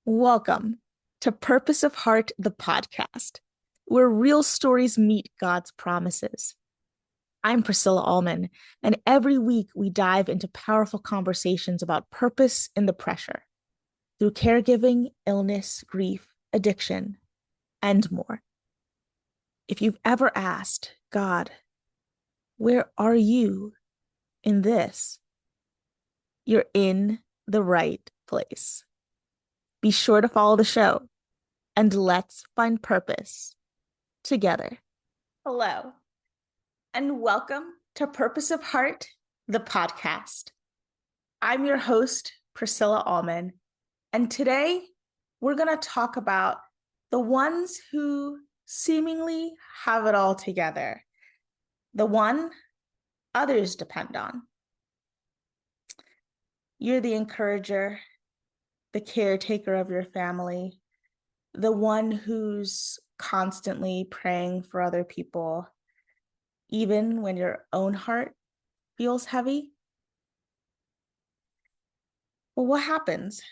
Welcome to Purpose of Heart, the podcast, where real stories meet God's promises. I'm Priscilla Allman, and every week we dive into powerful conversations about purpose in the pressure through caregiving, illness, grief, addiction, and more. If you've ever asked, God, where are you in this? You're in the right place. Be sure to follow the show and let's find purpose together. Hello, and welcome to Purpose of Heart, the podcast. I'm your host, Priscilla Allman, and today we're going to talk about the ones who seemingly have it all together, the one others depend on. You're the encourager, the caretaker of your family, the one who's constantly praying for other people, even when your own heart feels heavy. Well, what happens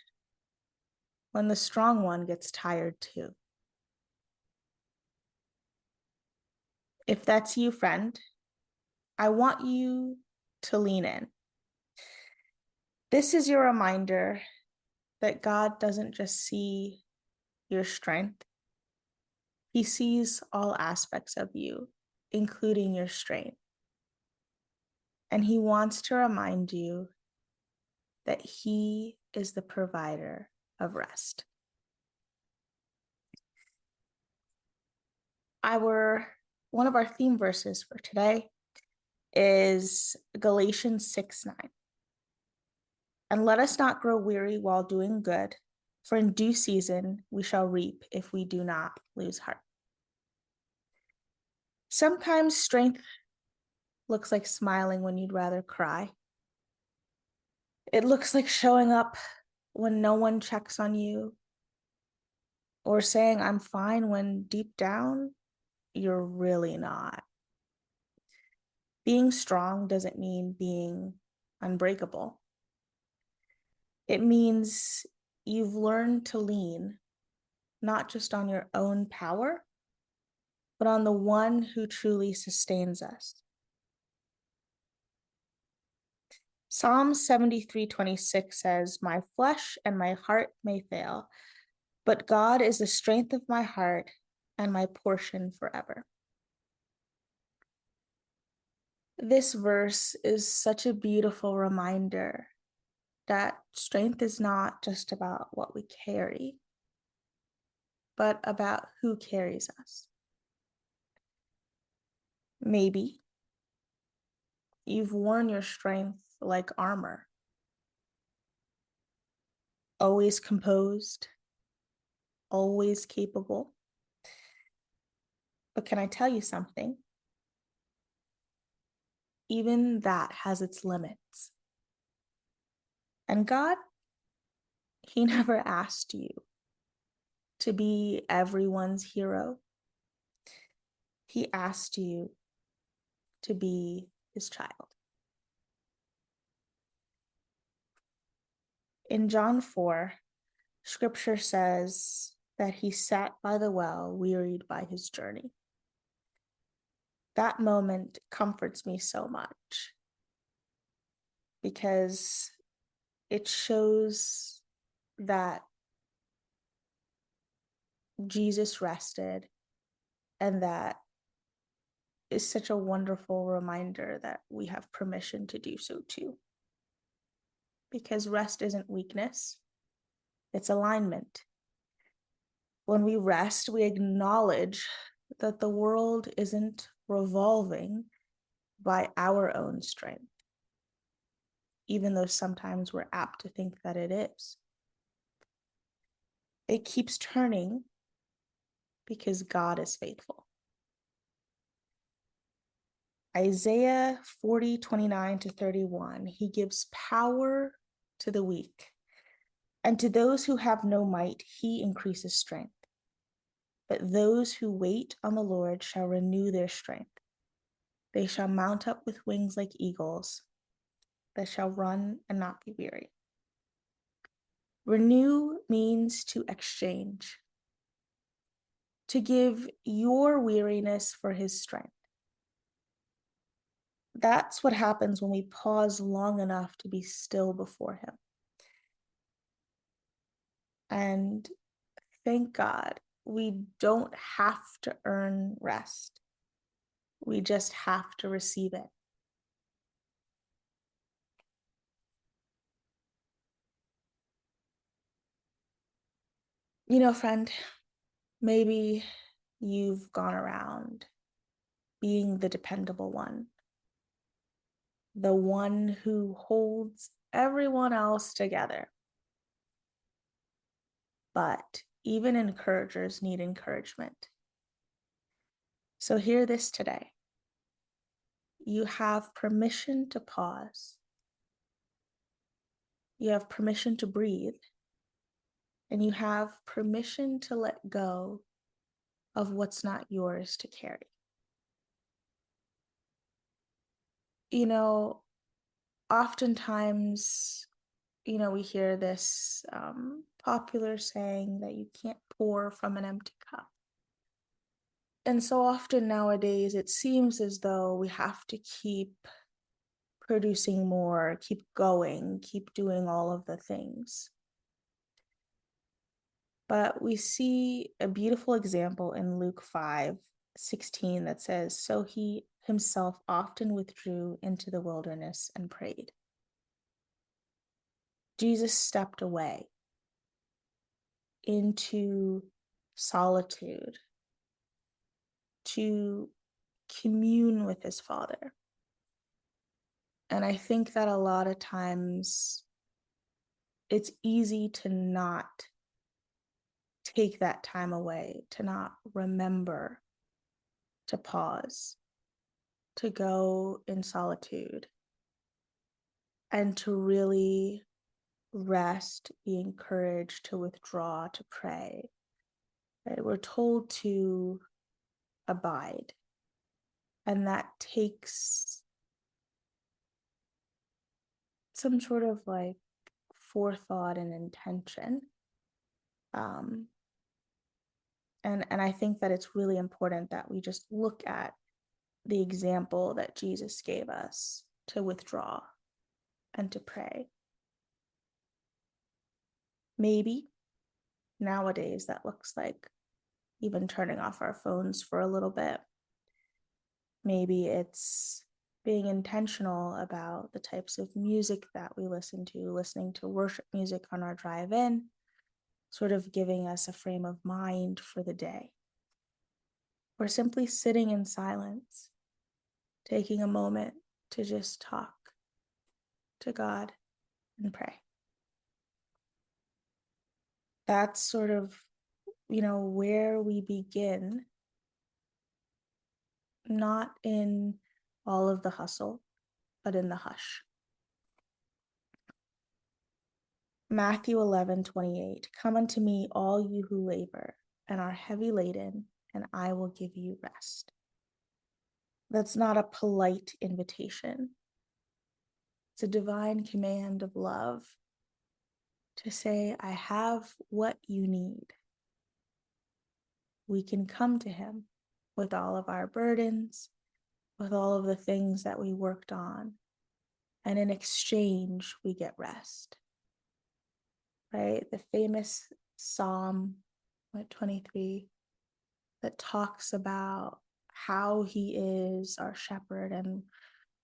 when the strong one gets tired too? If that's you, friend, I want you to lean in. This is your reminder that God doesn't just see your strength, He sees all aspects of you, including your strength. And He wants to remind you that He is the provider of rest. One of our theme verses for today is Galatians 6:9. And let us not grow weary while doing good, for in due season we shall reap if we do not lose heart. Sometimes strength looks like smiling when you'd rather cry. It looks like showing up when no one checks on you, or saying I'm fine when deep down you're really not. Being strong doesn't mean being unbreakable. It means you've learned to lean not just on your own power, but on the one who truly sustains us. Psalm 73:26 says, "My flesh and my heart may fail, but God is the strength of my heart and my portion forever." This verse is such a beautiful reminder that strength is not just about what we carry, but about who carries us. Maybe you've worn your strength like armor, always composed, always capable. But can I tell you something? Even that has its limits. And God, He never asked you to be everyone's hero. He asked you to be His child. In John 4, scripture says that He sat by the well, wearied by His journey. That moment comforts me so much because it shows that Jesus rested, and that is such a wonderful reminder that we have permission to do so too. Because rest isn't weakness, it's alignment. When we rest, we acknowledge that the world isn't revolving by our own strength, even though sometimes we're apt to think that it is. It keeps turning because God is faithful. Isaiah 40:29-31, He gives power to the weak, and to those who have no might, He increases strength. But those who wait on the Lord shall renew their strength. They shall mount up with wings like eagles. They shall run and not be weary. Renew it means to exchange, to give your weariness for his strength. That's what happens when we pause long enough to be still before him. And thank God, we don't have to earn rest. We just have to receive it. You know, friend, maybe you've gone around being the dependable one, the one who holds everyone else together. But even encouragers need encouragement. So hear this today. You have permission to pause. You have permission to breathe. And you have permission to let go of what's not yours to carry. You know, oftentimes, we hear this popular saying that you can't pour from an empty cup. And so often nowadays, it seems as though we have to keep producing more, keep going, keep doing all of the things. But we see a beautiful example in Luke 5:16 that says, "So he himself often withdrew into the wilderness and prayed." Jesus stepped away into solitude to commune with his Father. And I think that a lot of times it's easy to not take that time away, to not remember to pause, to go in solitude, and to really rest, be encouraged to withdraw, to pray. Right? We're told to abide, and that takes some sort of like forethought and intention. And I think that it's really important that we just look at the example that Jesus gave us to withdraw and to pray. Maybe nowadays that looks like even turning off our phones for a little bit. Maybe it's being intentional about the types of music that we listen to, listening to worship music on our drive in, sort of giving us a frame of mind for the day. Or simply sitting in silence, taking a moment to just talk to God and pray. That's sort of, where we begin, not in all of the hustle, but in the hush. Matthew 11:28, "Come unto me, all you who labor and are heavy laden, and I will give you rest." That's not a polite invitation. It's a divine command of love to say, I have what you need. We can come to him with all of our burdens, with all of the things that we worked on, and in exchange, we get rest. Right? The famous Psalm 23 that talks about how he is our shepherd and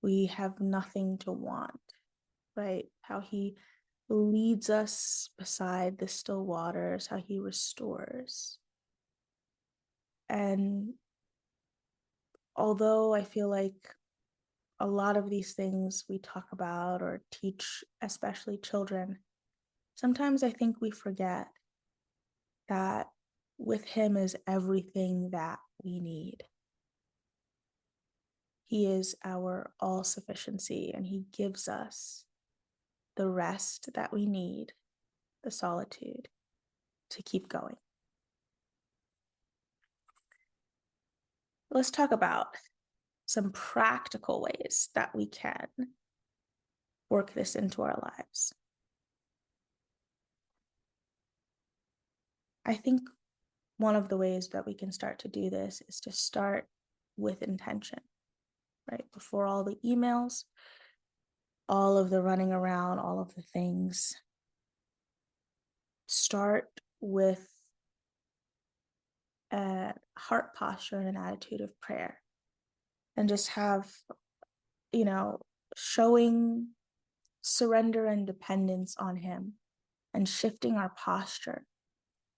we have nothing to want, right? How he leads us beside the still waters, how he restores. And although I feel like a lot of these things we talk about or teach, especially children, sometimes I think we forget that with him is everything that we need. He is our all-sufficiency, and he gives us the rest that we need, the solitude, to keep going. Let's talk about some practical ways that we can work this into our lives. I think one of the ways that we can start to do this is to start with intention, right? Before all the emails, all of the running around, all of the things, start with a heart posture and an attitude of prayer, and just have, showing surrender and dependence on him, and shifting our posture,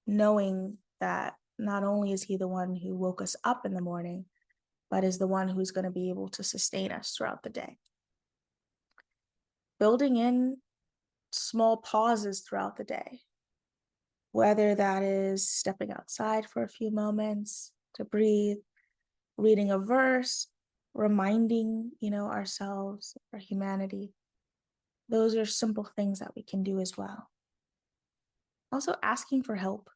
knowing that not only is he the one who woke us up in the morning, but is the one who's going to be able to sustain us throughout the day. Building in small pauses throughout the day, whether that is stepping outside for a few moments to breathe, reading a verse, reminding, ourselves, our humanity. Those are simple things that we can do as well. Also, asking for help.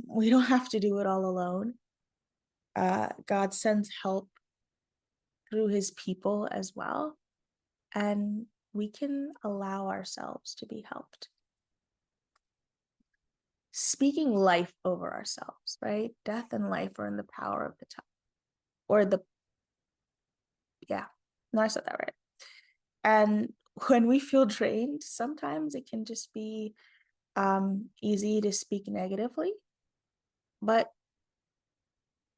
We don't have to do it all alone. God sends help through his people as well, and we can allow ourselves to be helped. Speaking life over ourselves, right? Death and life are in the power of the tongue. I said that right. And when we feel drained, sometimes it can just be easy to speak negatively, but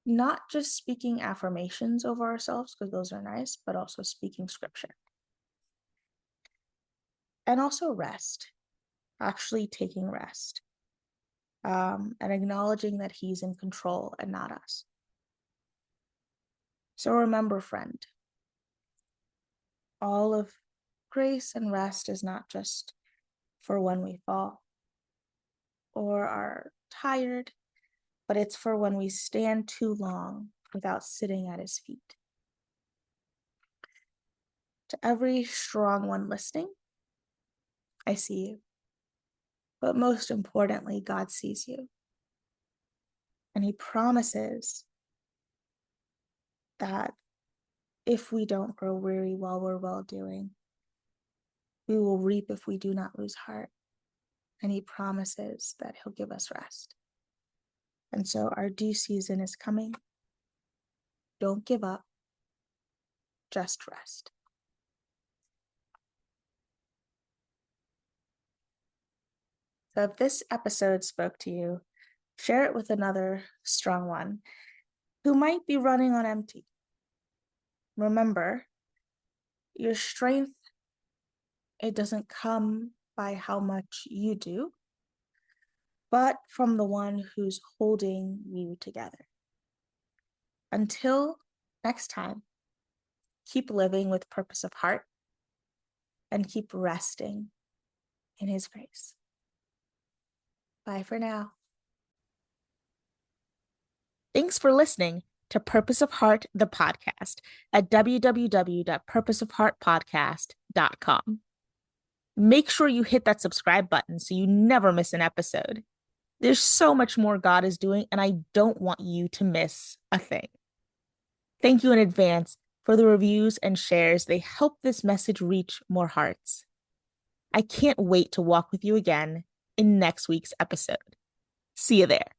not just speaking affirmations over ourselves, because those are nice, but also speaking scripture. And also rest, actually taking rest, and acknowledging that he's in control and not us. So remember, friend, all of grace and rest is not just for when we fall or are tired, but it's for when we stand too long without sitting at his feet. To every strong one listening, I see you. But most importantly, God sees you. And he promises that if we don't grow weary while we're well doing, we will reap if we do not lose heart. And he promises that he'll give us rest. And so our due season is coming. Don't give up. Just rest. So if this episode spoke to you, share it with another strong one who might be running on empty. Remember, your strength, it doesn't come by how much you do, but from the one who's holding you together. Until next time, keep living with purpose of heart and keep resting in his grace. Bye for now. Thanks for listening to Purpose of Heart, the podcast at www.purposeofheartpodcast.com. Make sure you hit that subscribe button so you never miss an episode. There's so much more God is doing, and I don't want you to miss a thing. Thank you in advance for the reviews and shares. They help this message reach more hearts. I can't wait to walk with you again in next week's episode. See you there.